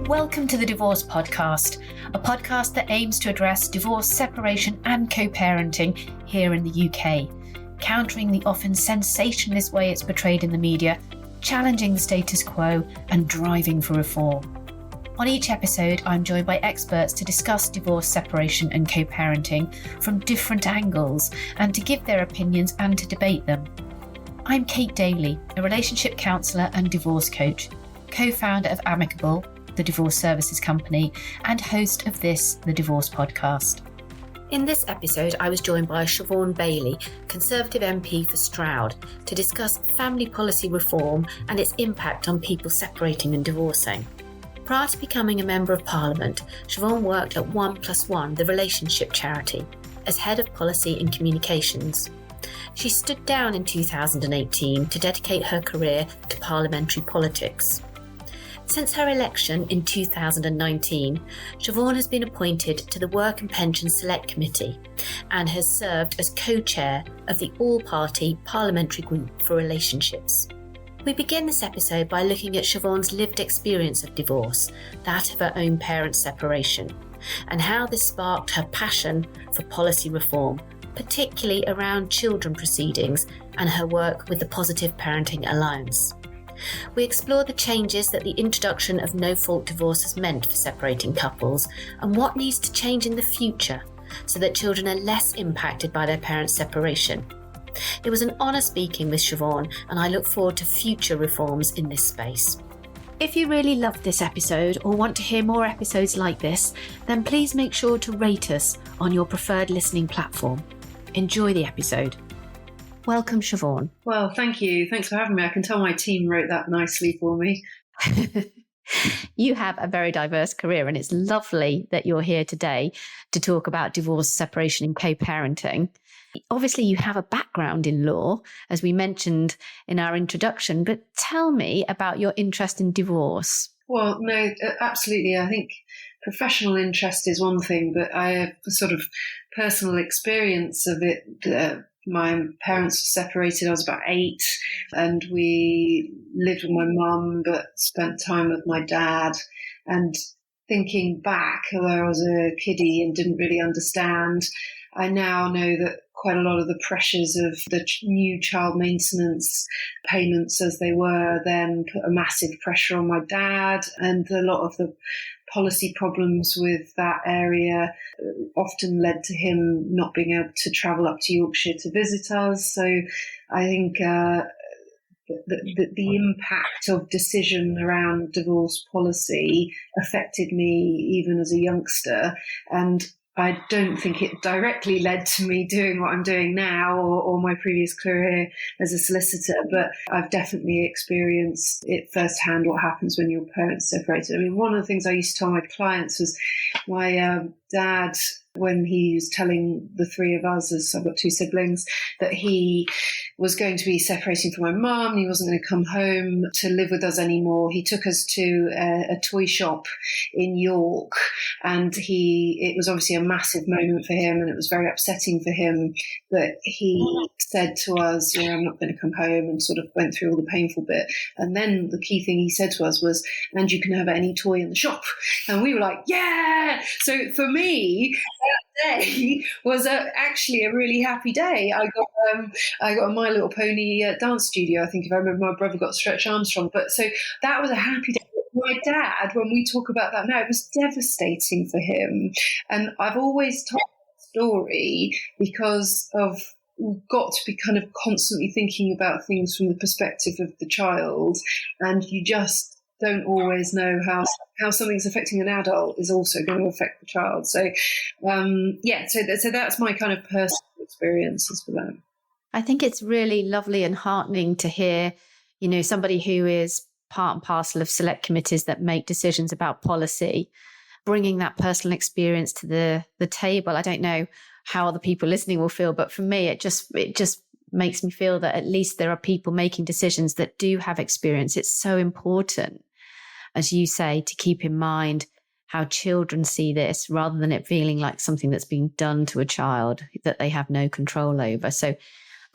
Welcome to the Divorce Podcast, a podcast that aims to address divorce, separation and co-parenting here in the UK, countering the often sensationalist way it's portrayed in the media, challenging the status quo and driving for reform. On each episode, I'm joined by experts to discuss divorce, separation and co-parenting from different angles and to give their opinions and to debate them. I'm Kate Daly, a relationship counsellor and divorce coach, co-founder of Amicable, the divorce services company, and host of the Divorce Podcast. In this episode, I was joined by Siobhan Baillie, Conservative MP for Stroud, to discuss family policy reform and its impact on people separating and divorcing. Prior to becoming a Member of Parliament, Siobhan worked at 1+1, the relationship charity, as Head of Policy and Communications. She stood down in 2018 to dedicate her career to parliamentary politics. Since her election in 2019, Siobhan has been appointed to the Work and Pensions Select Committee and has served as co-chair of the All-Party Parliamentary Group for Relationships. We begin this episode by looking at Siobhan's lived experience of divorce, that of her own parents' separation, and how this sparked her passion for policy reform, particularly around children proceedings and her work with the Positive Parenting Alliance. We explore the changes that the introduction of no-fault divorce has meant for separating couples and what needs to change in the future so that children are less impacted by their parents' separation. It was an honour speaking with Siobhan, and I look forward to future reforms in this space. If you really loved this episode or want to hear more episodes like this, then please make sure to rate us on your preferred listening platform. Enjoy the episode. Welcome, Siobhan. Well, thank you. Thanks for having me. I can tell my team wrote that nicely for me. You have a very diverse career, and it's lovely that you're here today to talk about divorce, separation and co-parenting. Obviously, you have a background in law, as we mentioned in our introduction, but tell me about your interest in divorce. Well, no, absolutely. I think professional interest is one thing, but I have a sort of personal experience of it. My parents were separated. I was about 8, and we lived with my mum, but spent time with my dad. And thinking back, although I was a kiddie and didn't really understand, I now know that quite a lot of the pressures of the new child maintenance payments as they were then put a massive pressure on my dad, and a lot of the policy problems with that area often led to him not being able to travel up to Yorkshire to visit us. So I think the impact of decision around divorce policy affected me even as a youngster, and I don't think it directly led to me doing what I'm doing now or my previous career as a solicitor, but I've definitely experienced it firsthand, what happens when your parents separated. I mean, one of the things I used to tell my clients was my dad, when he was telling the three of us, as I've got 2 siblings, that he was going to be separating from my mum, he wasn't going to come home to live with us anymore. He took us to a toy shop in York, and it was obviously a massive moment for him, and it was very upsetting for him, but he said to us, I'm not going to come home, and sort of went through all the painful bit. And then the key thing he said to us was, and you can have any toy in the shop. And we were like, yeah! So for me, that day was actually a really happy day. I got a My Little Pony dance studio. I think, if I remember, my brother got Stretch Armstrong. But so that was a happy day. My dad, when we talk about that now, it was devastating for him. And I've always told that story because we've got to be kind of constantly thinking about things from the perspective of the child, and you just don't always know how something's affecting an adult is also going to affect the child. So, so that's my kind of personal experiences for that. I think it's really lovely and heartening to hear, somebody who is part and parcel of select committees that make decisions about policy, bringing that personal experience to the table. I don't know how other people listening will feel, but for me, it just makes me feel that at least there are people making decisions that do have experience. It's so important, as you say, to keep in mind how children see this rather than it feeling like something that's being done to a child that they have no control over. So,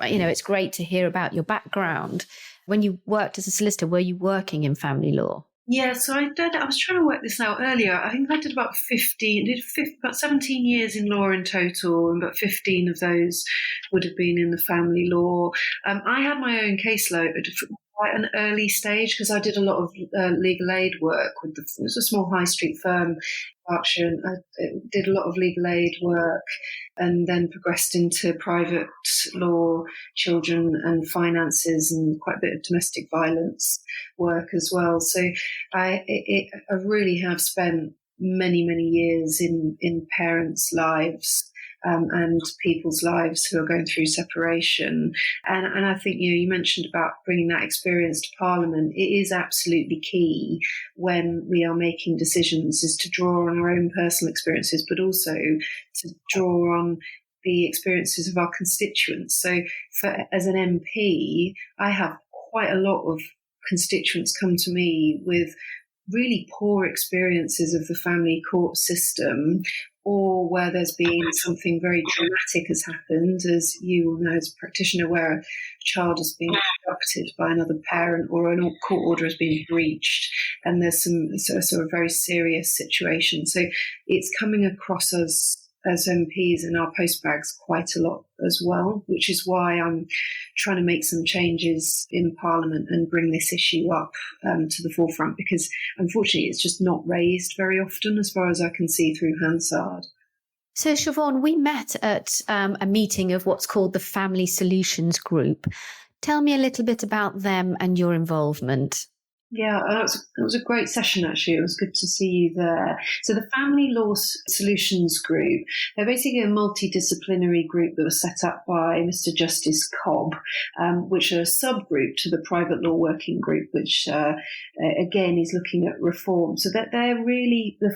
it's great to hear about your background. When you worked as a solicitor, were you working in family law? Yeah, so I was trying to work this out earlier. I think I did about 17 years in law in total, and about 15 of those would have been in the family law. I had my own caseload from quite an early stage because I did a lot of legal aid work it was a small high street firm in Berkshire, and I did a lot of legal aid work and then progressed into private law, children and finances, and quite a bit of domestic violence work as well. So I really have spent many years in parents' lives. And people's lives who are going through separation. And I think, you mentioned about bringing that experience to Parliament. It is absolutely key when we are making decisions is to draw on our own personal experiences, but also to draw on the experiences of our constituents. So as an MP, I have quite a lot of constituents come to me with really poor experiences of the family court system, or where there's been something very dramatic has happened, as you will know as a practitioner, where a child has been abducted by another parent or a court order has been breached, and there's some sort of very serious situation. So it's coming across us as MPs in our postbags quite a lot as well, which is why I'm trying to make some changes in Parliament and bring this issue up to the forefront, because unfortunately it's just not raised very often as far as I can see through Hansard. So Siobhan, we met at a meeting of what's called the Family Solutions Group. Tell me a little bit about them and your involvement. Yeah, it was a great session, actually. It was good to see you there. So the Family Law Solutions Group, they're basically a multidisciplinary group that was set up by Mr. Justice Cobb, which are a subgroup to the Private Law Working Group, which, again, is looking at reform. So that they're really, the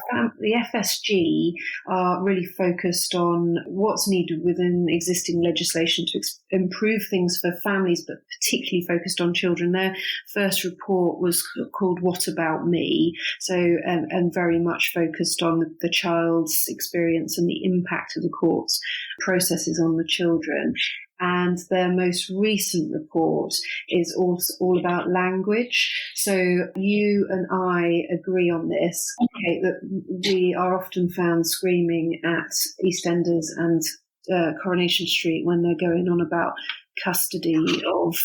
FSG are really focused on what's needed within existing legislation to improve things for families, but particularly focused on children. Their first report was called What About Me? So, and very much focused on the child's experience and the impact of the court's processes on the children. And their most recent report is also all about language. So you and I agree on this, okay, that we are often found screaming at EastEnders and Coronation Street when they're going on about custody of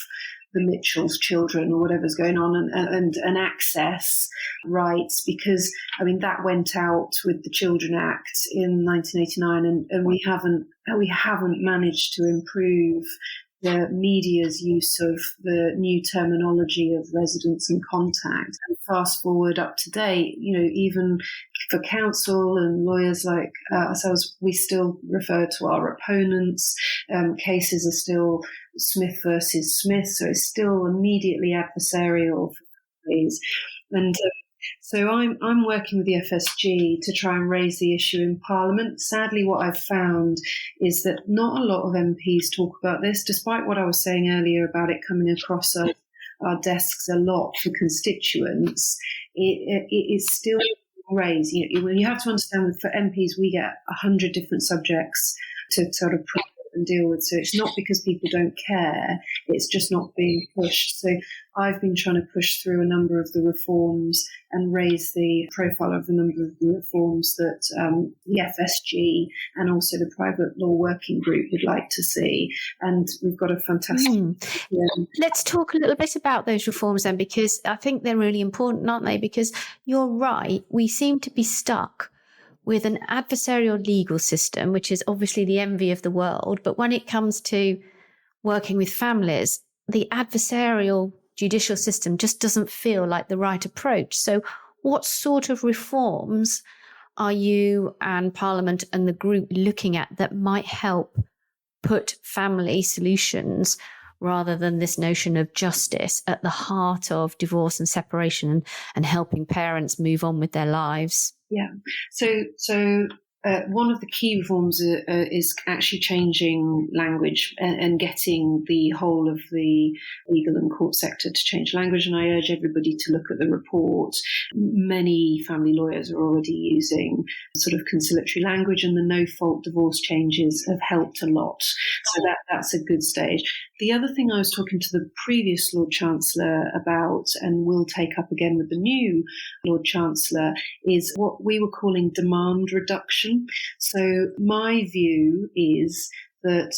the Mitchell's children or whatever's going on, and access rights, because that went out with the Children Act in 1989, and we haven't managed to improve the media's use of the new terminology of residence and contact. And fast forward up to date, even for counsel and lawyers like ourselves, we still refer to our opponents. Cases are still Smith versus Smith, so it's still immediately adversarial for families. And so I'm working with the FSG to try and raise the issue in Parliament. Sadly, what I've found is that not a lot of MPs talk about this, despite what I was saying earlier about it coming across our desks a lot for constituents. It is still raised. You have to understand that for MPs, we get 100 different subjects to sort of and deal with. So it's not because people don't care, it's just not being pushed. So I've been trying to push through a number of the reforms and raise the profile of a number of the reforms that the FSG and also the Private Law Working Group would like to see. And we've got a fantastic... Let's talk a little bit about those reforms then, because I think they're really important, aren't they? Because you're right, we seem to be stuck with an adversarial legal system, which is obviously the envy of the world. But when it comes to working with families, the adversarial judicial system just doesn't feel like the right approach. So what sort of reforms are you and Parliament and the group looking at that might help put family solutions, rather than this notion of justice, at the heart of divorce and separation and helping parents move on with their lives? Yeah. So One of the key reforms is actually changing language and getting the whole of the legal and court sector to change language. And I urge everybody to look at the report. Many family lawyers are already using sort of conciliatory language, and the no-fault divorce changes have helped a lot. So that's a good stage. The other thing I was talking to the previous Lord Chancellor about, and will take up again with the new Lord Chancellor, is what we were calling demand reduction. So my view is that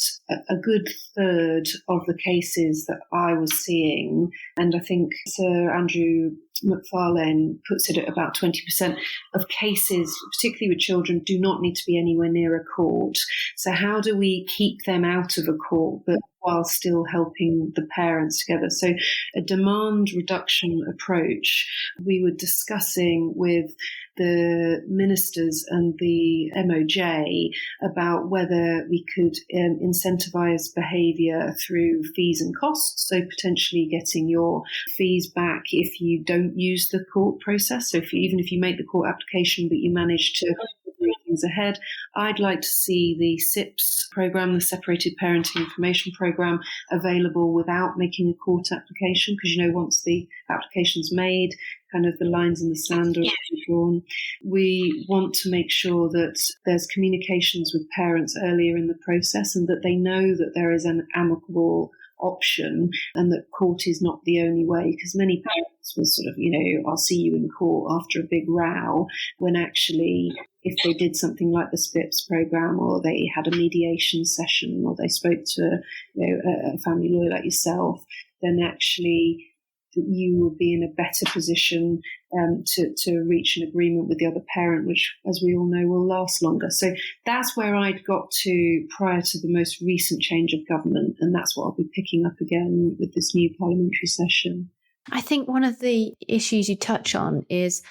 a good third of the cases that I was seeing, and I think Sir Andrew McFarlane puts it at about 20% of cases, particularly with children, do not need to be anywhere near a court. So how do we keep them out of a court, but while still helping the parents together? So a demand reduction approach we were discussing with the ministers and the MOJ about whether we could incentivise behaviour through fees and costs, so potentially getting your fees back if you don't use the court process. So even if you make the court application but you manage to move things ahead. I'd like to see the SIPS programme, the Separated Parenting Information Programme, available without making a court application, because once the application's made, kind of the lines in the sand are drawn. We want to make sure that there's communications with parents earlier in the process, and that they know that there is an amicable option and that court is not the only way, because many parents will sort of, I'll see you in court after a big row, when actually if they did something like the SPIPS program, or they had a mediation session, or they spoke to a family lawyer like yourself, then actually you will be in a better position to reach an agreement with the other parent, which, as we all know, will last longer. So that's where I'd got to prior to the most recent change of government, and that's what I'll be picking up again with this new parliamentary session. I think one of the issues you touch on is,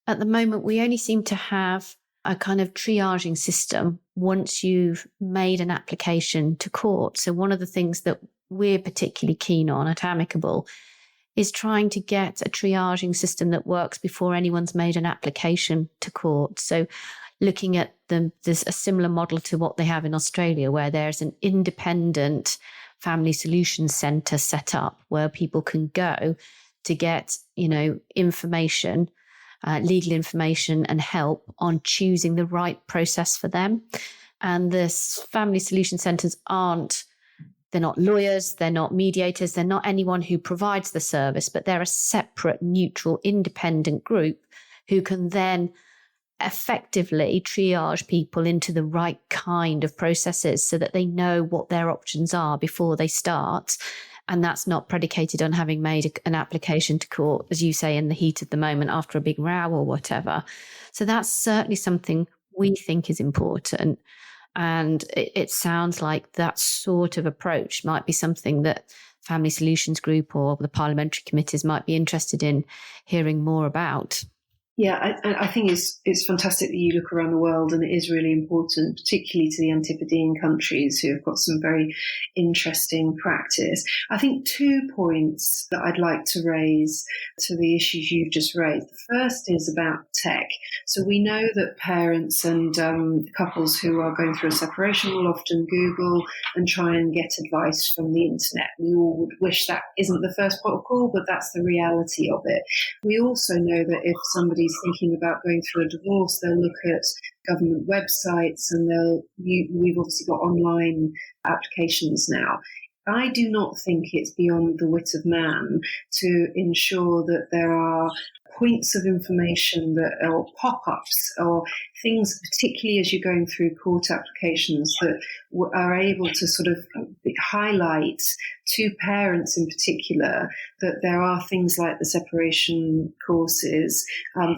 at the moment, we only seem to have a kind of triaging system once you've made an application to court. So one of the things that we're particularly keen on at Amicable is trying to get a triaging system that works before anyone's made an application to court. So looking at there's a similar model to what they have in Australia, where there's an independent family solutions centre set up where people can go to get, information, legal information and help on choosing the right process for them. And the family solution centres they're not lawyers, they're not mediators, they're not anyone who provides the service, but they're a separate, neutral, independent group who can then effectively triage people into the right kind of processes so that they know what their options are before they start. And that's not predicated on having made an application to court, as you say, in the heat of the moment after a big row or whatever. So that's certainly something we think is important. And it sounds like that sort of approach might be something that Family Solutions Group or the parliamentary committees might be interested in hearing more about. Yeah, I think it's fantastic that you look around the world, and it is really important, particularly to the Antipodean countries who have got some very interesting practice. I think 2 points that I'd like to raise to the issues you've just raised. The first is about tech. So we know that parents and couples who are going through a separation will often Google and try and get advice from the internet. We all would wish that isn't the first port of call, but that's the reality of it. We also know that if somebody's thinking about going through a divorce, they'll look at government websites, and we've obviously got online applications now. I do not think it's beyond the wit of man to ensure that there are points of information or pop-ups or things, particularly as you're going through court applications, that are able to sort of highlight to parents in particular that there are things like the separation courses,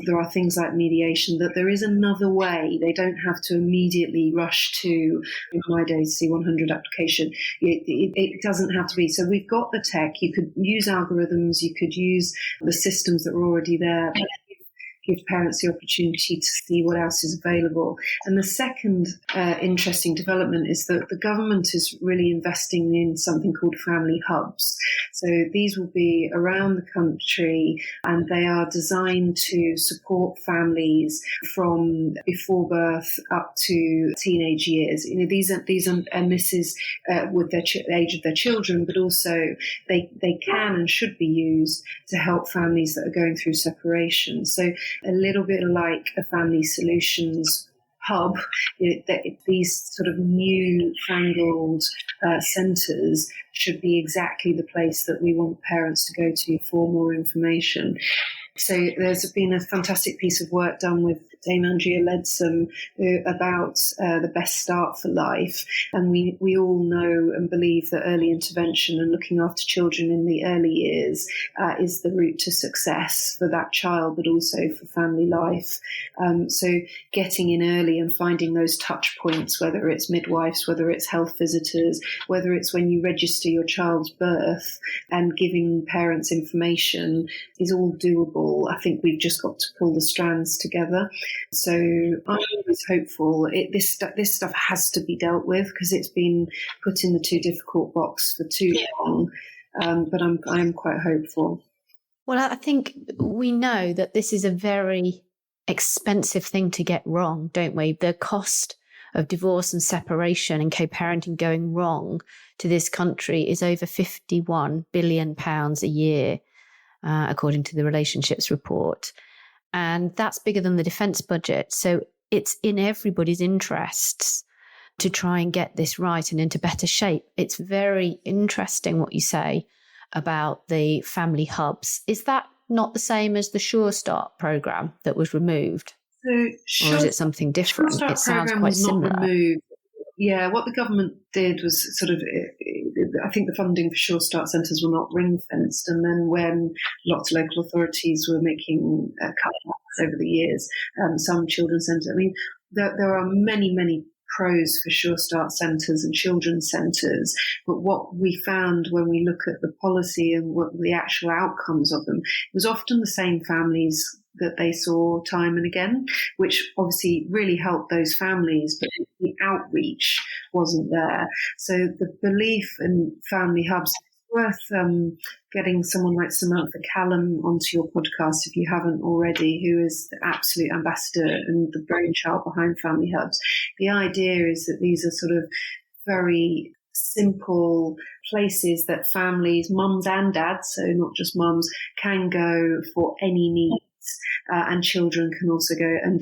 there are things like mediation, that there is another way. They don't have to immediately rush to, in my days, C100 application. It doesn't have to be. So we've got the tech. You could use algorithms. You could use the systems that are already there. But give parents the opportunity to see what else is available. And the second interesting development is that the government is really investing in something called family hubs. So these will be around the country, and they are designed to support families from before birth up to teenage years. These are, and this is with the age of their children, but also they can and should be used to help families that are going through separation. So a little bit like a Family Solutions hub, these sort of new-fangled centres should be exactly the place that we want parents to go to for more information. So there's been a fantastic piece of work done with Dame Andrea Leadsom about the best start for life. And we all know and believe that early intervention and looking after children in the early years is the route to success for that child, but also for family life. So getting in early and finding those touch points, whether it's midwives, whether it's health visitors, whether it's when you register your child's birth and giving parents information, is all doable. I think we've just got to pull the strands together. So I'm always hopeful. This stuff has to be dealt with because it's been put in the too difficult box for too long. But I'm quite hopeful. Well, I think we know that this is a very expensive thing to get wrong, don't we? The cost of divorce and separation and co-parenting going wrong to this country is over £51 billion a year. According to the relationships report. And that's bigger than the defence budget. So it's in everybody's interests to try and get this right and into better shape. It's very interesting what you say about the family hubs. Is that not the same as the Sure Start programme that was removed? Or is it something different? It sounds quite similar. Yeah, what the government did was sort of, I think the funding for Sure Start centres were not ring-fenced, and then when lots of local authorities were making cutbacks over the years, some children's centres, I mean, there are many pros for Sure Start centres and children's centres, but what we found when we look at the policy and what the actual outcomes of them, it was often the same families that they saw time and again, which obviously really helped those families, but the outreach wasn't there. So the belief in family hubs, it's worth getting someone like Samantha Callum onto your podcast if you haven't already, who is the absolute ambassador and the brainchild behind family hubs. The idea is that these are sort of very simple places that families, mums and dads, so not just mums, can go for any needs. And children can also go, and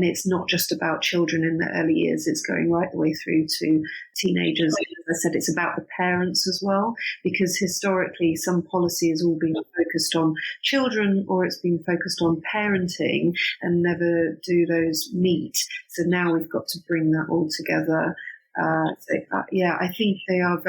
it's not just about children in the early years, it's going right the way through to teenagers. As I said, it's about the parents as well, because historically some policy has all been focused on children, or it's been focused on parenting, and never do those meet. So now we've got to bring that all together. I think they are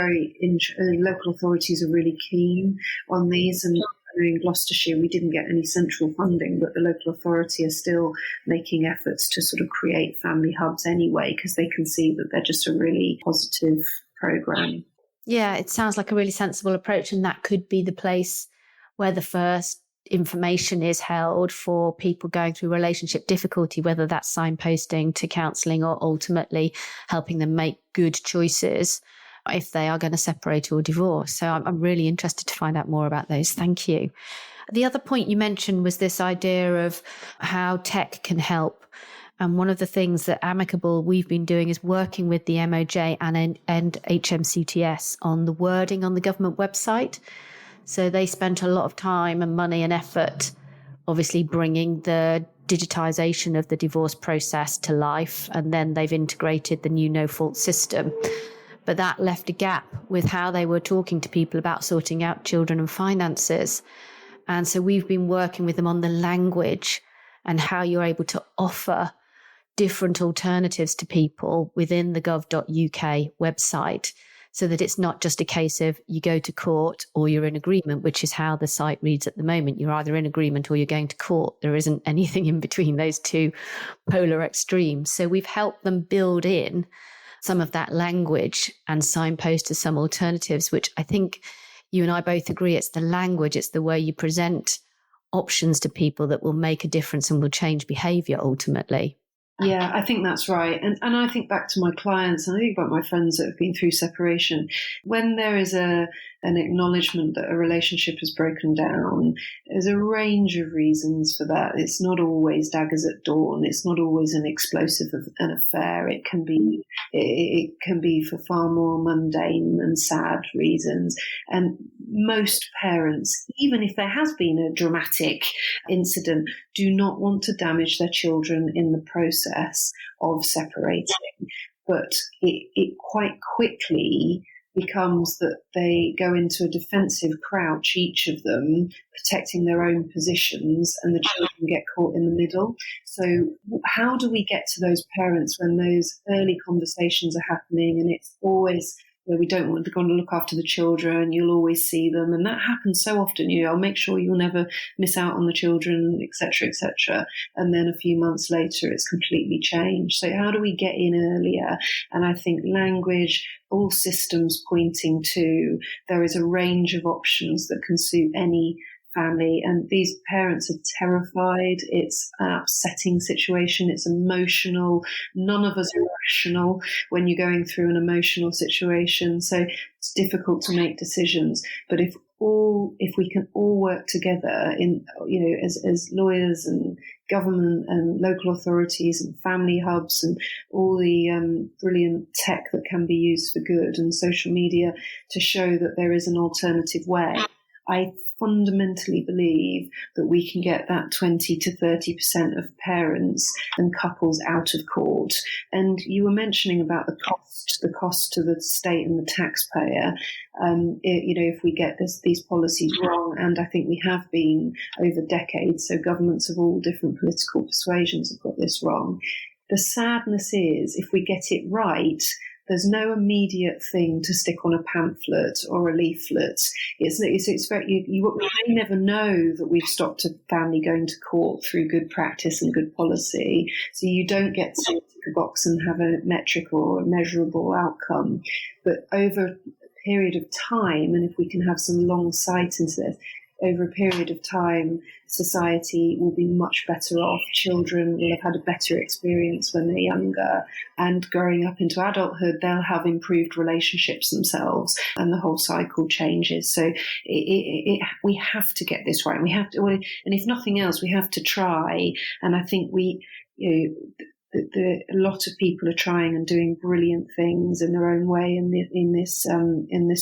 local authorities are really keen on these, and in Gloucestershire we didn't get any central funding, but the local authority are still making efforts to sort of create family hubs anyway, because they can see that they're just a really positive programme. Yeah, it sounds like a really sensible approach, and that could be the place where the first information is held for people going through relationship difficulty, whether that's signposting to counselling or ultimately helping them make good choices if they are going to separate or divorce. So I'm really interested to find out more about those. Thank you. The other point you mentioned was this idea of how tech can help. And one of the things that Amicable we've been doing is working with the MOJ and HMCTS on the wording on the government website. So they spent a lot of time and money and effort, obviously bringing the digitisation of the divorce process to life. And then they've integrated the new no-fault system. But that left a gap with how they were talking to people about sorting out children and finances. And so we've been working with them on the language and how you're able to offer different alternatives to people within the gov.uk website, so that it's not just a case of you go to court or you're in agreement, which is how the site reads at the moment. You're either in agreement or you're going to court. There isn't anything in between those two polar extremes. So we've helped them build in some of that language and signpost to some alternatives, which I think you and I both agree it's the language, it's the way you present options to people that will make a difference and will change behaviour ultimately. Yeah, I think that's right. And I think back to my clients, and I think about my friends that have been through separation. When there is an acknowledgement that a relationship has broken down, there's a range of reasons for that. It's not always daggers at dawn. It's not always an explosive of an affair. It can be for far more mundane and sad reasons. And most parents, even if there has been a dramatic incident, do not want to damage their children in the process of separating. But it quite quickly becomes that they go into a defensive crouch, each of them protecting their own positions, and the children get caught in the middle. So how do we get to those parents when those early conversations are happening, and it's always where we don't want to go and look after the children, you'll always see them, and that happens so often. I'll make sure you'll never miss out on the children, etc., etc. And then a few months later, it's completely changed. So how do we get in earlier? And I think language, all systems pointing to there is a range of options that can suit any family, and these parents are terrified. It's an upsetting situation. It's emotional. None of us are rational when you're going through an emotional situation, so it's difficult to make decisions. But if we can all work together as lawyers and government and local authorities and family hubs and all the brilliant tech that can be used for good and social media to show that there is an alternative way, I fundamentally believe that we can get that 20 to 30% of parents and couples out of court. And you were mentioning about the cost to the state and the taxpayer. If we get these policies wrong, and I think we have been over decades, so governments of all different political persuasions have got this wrong. The sadness is, if we get it right, there's no immediate thing to stick on a pamphlet or a leaflet. It's very, you may never know that we've stopped a family going to court through good practice and good policy. So you don't get to tick a box and have a metric or a measurable outcome. But over a period of time, and if we can have some long sight into this, over a period of time, society will be much better off. Children will have had a better experience when they're younger, and growing up into adulthood, they'll have improved relationships themselves, and the whole cycle changes. So we have to get this right. We have to, and if nothing else, we have to try. And I think a lot of people are trying and doing brilliant things in their own way in this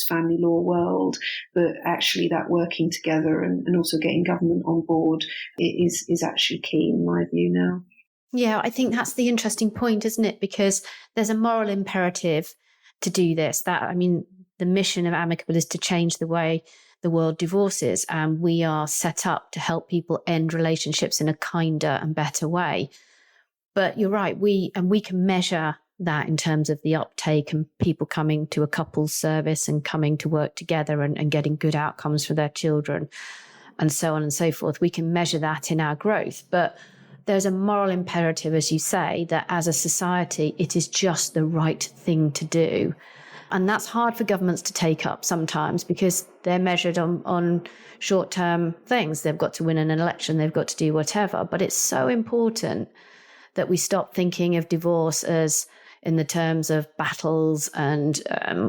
family law world, but actually that working together and also getting government on board is actually key in my view now. Yeah, I think that's the interesting point, isn't it? Because there's a moral imperative to do this. The mission of Amicable is to change the way the world divorces, and we are set up to help people end relationships in a kinder and better way. But you're right, we can measure that in terms of the uptake and people coming to a couples service and coming to work together and getting good outcomes for their children and so on and so forth. We can measure that in our growth. But there's a moral imperative, as you say, that as a society, it is just the right thing to do. And that's hard for governments to take up sometimes because they're measured on short-term things. They've got to win an election, they've got to do whatever. But it's so important that we stop thinking of divorce as in the terms of battles and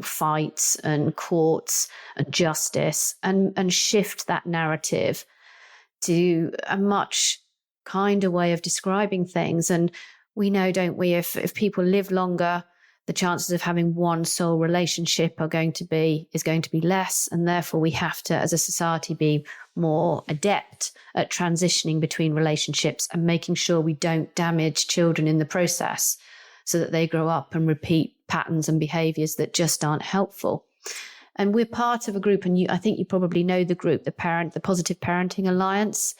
fights and courts and justice, and shift that narrative to a much kinder way of describing things. And we know, don't we, if people live longer, the chances of having one sole relationship is going to be less, and therefore we have to, as a society, be more adept at transitioning between relationships and making sure we don't damage children in the process, so that they grow up and repeat patterns and behaviours that just aren't helpful. And we're part of a group, and I think you probably know the group, the Positive Parenting Alliance.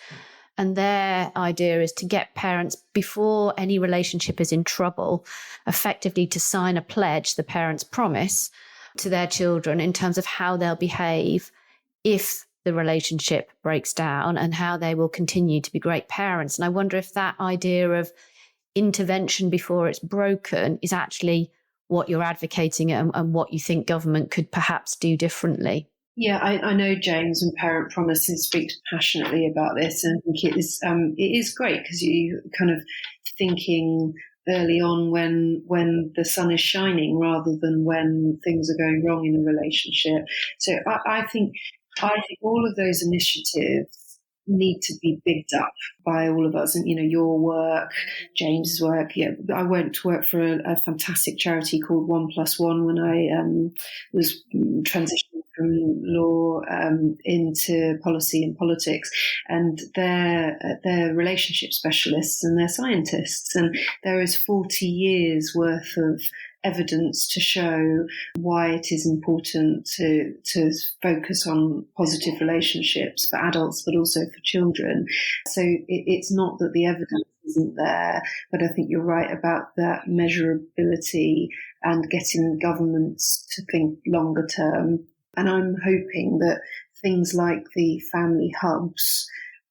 And their idea is to get parents, before any relationship is in trouble, effectively to sign a pledge, the parents promise to their children in terms of how they'll behave if the relationship breaks down, and how they will continue to be great parents. And I wonder if that idea of intervention before it's broken is actually what you're advocating and what you think government could perhaps do differently. Yeah, I know James and Parent Promise and speak passionately about this, and I think it is great because you kind of thinking early on when the sun is shining rather than when things are going wrong in a relationship. So I think all of those initiatives need to be bigged up by all of us, and your work, James's work. Yeah, I went to work for a fantastic charity called 1+1 when I was transitioning from law into policy and politics, and they're relationship specialists and they're scientists, and there is 40 years worth of evidence to show why it is important to focus on positive relationships for adults, but also for children. So it's not that the evidence isn't there, but I think you're right about that measurability and getting governments to think longer term. And I'm hoping that things like the family hubs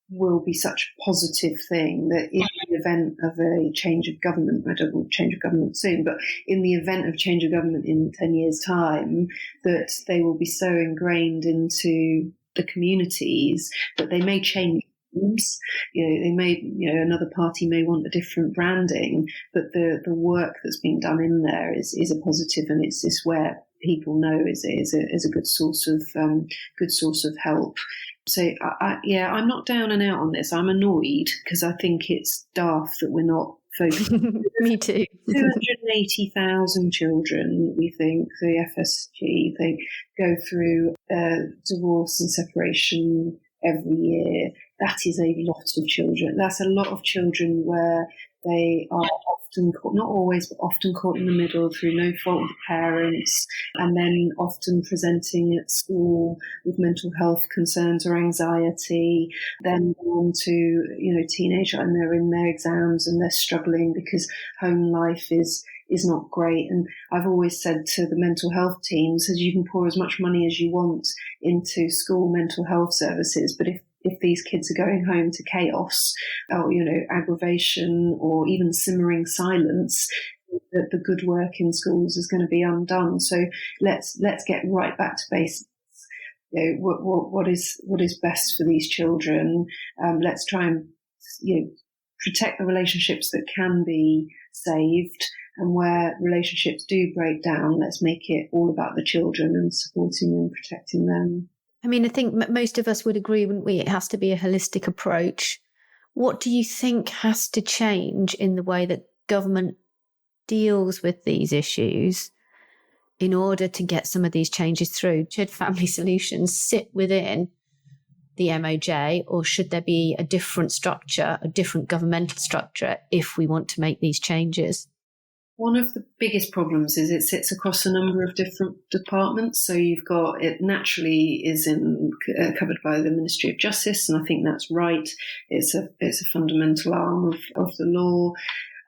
will be such a positive thing that in the event of a change of government, I don't want change of government soon, but in the event of change of government in 10 years' time, that they will be so ingrained into the communities that they may change. They may, another party may want a different branding, but the work that's being done in there is a positive, and it's this where people know is a good source of help. So I'm not down and out on this. I'm annoyed because I think it's daft that we're not focusing. Me too. 280,000 children, we think, the FSG, they go through divorce and separation every year. That is a lot of children. That's a lot of children where they are often caught, not always, but often caught in the middle through no fault of the parents, and then often presenting at school with mental health concerns or anxiety, then on to, teenager, and they're in their exams and they're struggling because home life is not great. And I've always said to the mental health teams that you can pour as much money as you want into school mental health services, but if these kids are going home to chaos or, aggravation or even simmering silence, the good work in schools is going to be undone. So let's get right back to basics. What is best for these children? Let's try and protect the relationships that can be saved, and where relationships do break down, let's make it all about the children and supporting and protecting them. I mean, I think most of us would agree, wouldn't we? It has to be a holistic approach. What do you think has to change in the way that government deals with these issues in order to get some of these changes through? Should family solutions sit within the MOJ, or should there be a different structure, a different governmental structure, if we want to make these changes? One of the biggest problems is it sits across a number of different departments. So you've got, it naturally is covered by the Ministry of Justice, and I think that's right. It's a fundamental arm of the law,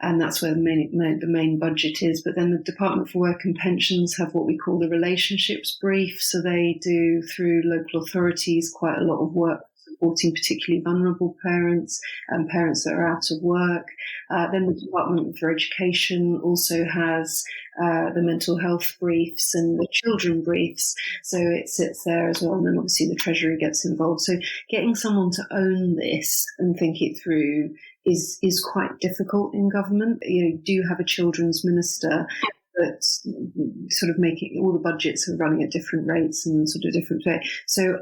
and that's where the main budget is. But then the Department for Work and Pensions have what we call the relationships brief. So they do, through local authorities, quite a lot of work supporting particularly vulnerable parents and parents that are out of work. Then the Department for Education also has the mental health briefs and the children briefs, so it sits there as well. And then obviously the Treasury gets involved. So getting someone to own this and think it through is quite difficult in government. You do have a children's minister, but sort of making all the budgets are running at different rates and sort of different way. So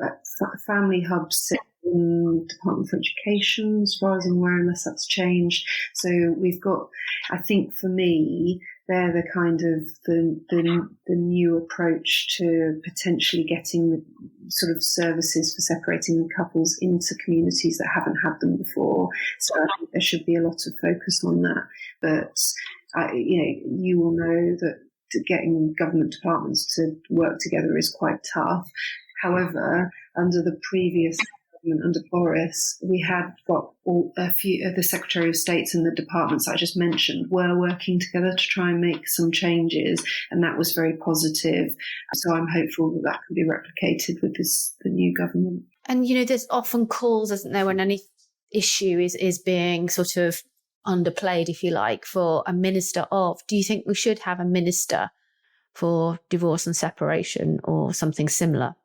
family hubs sit in Department for Education, as far as I'm aware, unless that's changed. So we've got, I think for me, they're the kind of the new approach to potentially getting the sort of services for separating the couples into communities that haven't had them before. So I think there should be a lot of focus on that. But you will know that getting government departments to work together is quite tough. However, under the previous government, under Boris, we had got a few of the Secretary of States and the departments I just mentioned were working together to try and make some changes, and that was very positive. So I'm hopeful that can be replicated with the new government. And, there's often calls, isn't there, when any issue is being sort of underplayed, if you like, for a minister of. Do you think we should have a minister for divorce and separation or something similar?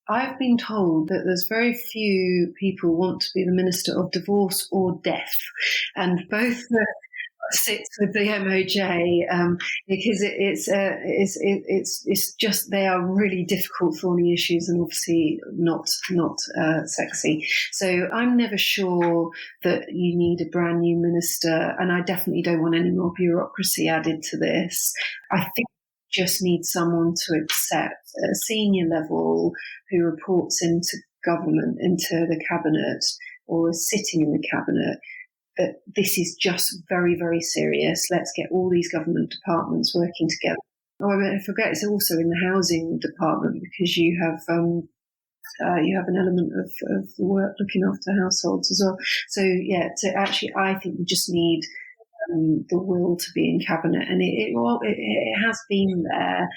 I've been told that there's very few people want to be the Minister of Divorce or Death, and both sits with the MOJ because it's just they are really difficult thorny issues and obviously not sexy. So I'm never sure that you need a brand new minister, and I definitely don't want any more bureaucracy added to this. I think you just need someone to accept at a senior level who reports into government, into the cabinet, or is sitting in the cabinet, that this is just very, very serious. Let's get all these government departments working together. Oh, I forget, it's also in the housing department, because you have an element of the work looking after households as well. So yeah, so actually, I think we just need the will to be in cabinet, and it has been there,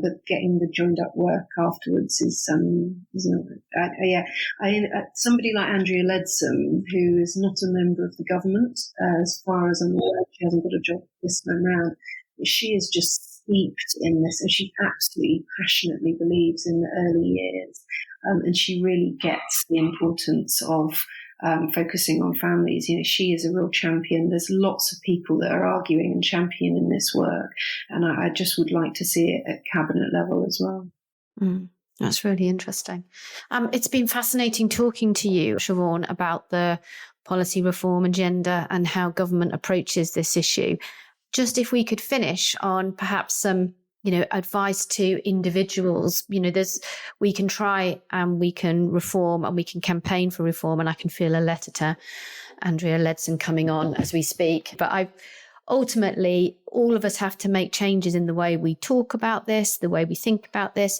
but getting the joined up work afterwards is somebody like Andrea Leadsom, who is not a member of the government, as far as I'm aware, she hasn't got a job this time round. She is just steeped in this, and she absolutely passionately believes in the early years, and she really gets the importance of focusing on families. She is a real champion. There's lots of people that are arguing and championing this work, and I just would like to see it at cabinet level as well. That's really interesting. It's been fascinating talking to you, Siobhan, about the policy reform agenda and how government approaches this issue. Just if we could finish on perhaps some advice to individuals. We can try and we can reform and we can campaign for reform, and I can feel a letter to Andrea Leadsom coming on as we speak. But ultimately, all of us have to make changes in the way we talk about this, the way we think about this.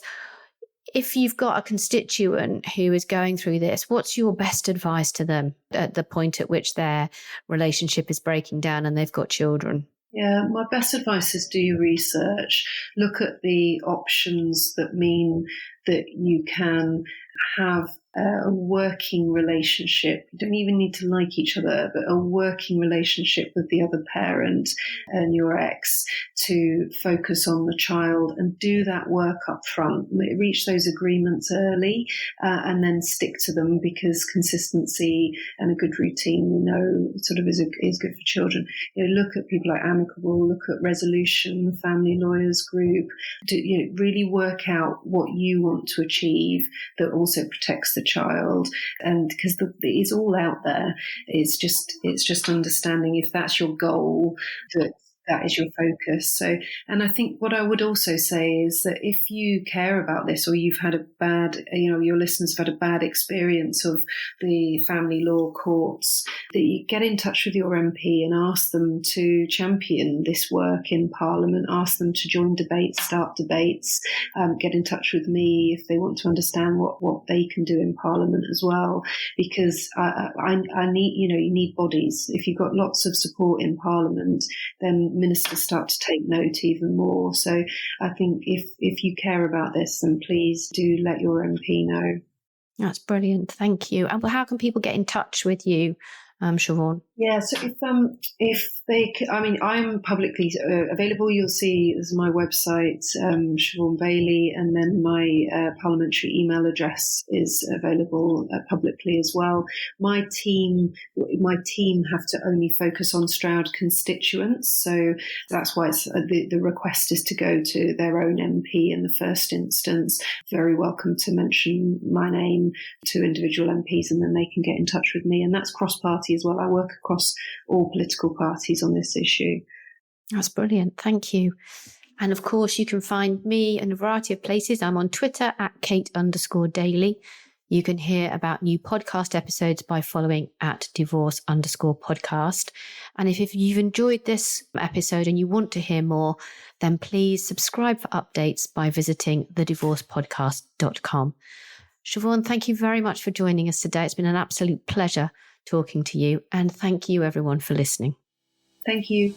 If you've got a constituent who is going through this, what's your best advice to them at the point at which their relationship is breaking down and they've got children? Yeah, my best advice is do your research. Look at the options that mean that you can have a working relationship. You don't even need to like each other, but a working relationship with the other parent and your ex, to focus on the child and do that work up front. Reach those agreements early and then stick to them, because consistency and a good routine, sort of is good for children. Look at people like Amicable, look at Resolution, Family Lawyers Group. Really work out what you want to achieve that also protects the child, and because it's all out there. It's just understanding if that's your goal, that is your focus. So, and I think what I would also say is that if you care about this, or you've had a bad, your listeners have had a bad experience of the family law courts, that you get in touch with your MP and ask them to champion this work in Parliament, ask them to join debates, start debates, get in touch with me if they want to understand what they can do in Parliament as well, because I need, you need bodies. If you've got lots of support in Parliament, then ministers start to take note even more. So I think if you care about this, then please do let your MP know. That's brilliant. Thank you. And how can people get in touch with you, Siobhan? Yeah, so if they, I'm publicly available. You'll see there's my website, Siobhan Baillie, and then my parliamentary email address is available publicly as well. My team have to only focus on Stroud constituents, so that's why it's the request is to go to their own MP in the first instance. Very welcome to mention my name to individual MPs, and then they can get in touch with me, and that's cross-party as well. I work across all political parties on this issue. That's brilliant. Thank you. And of course, you can find me in a variety of places. I'm on Twitter at Kate_Daly. You can hear about new podcast episodes by following at divorce_podcast. And if you've enjoyed this episode and you want to hear more, then please subscribe for updates by visiting thedivorcepodcast.com. Siobhan, thank you very much for joining us today. It's been an absolute pleasure talking to you, and thank you everyone for listening. Thank you.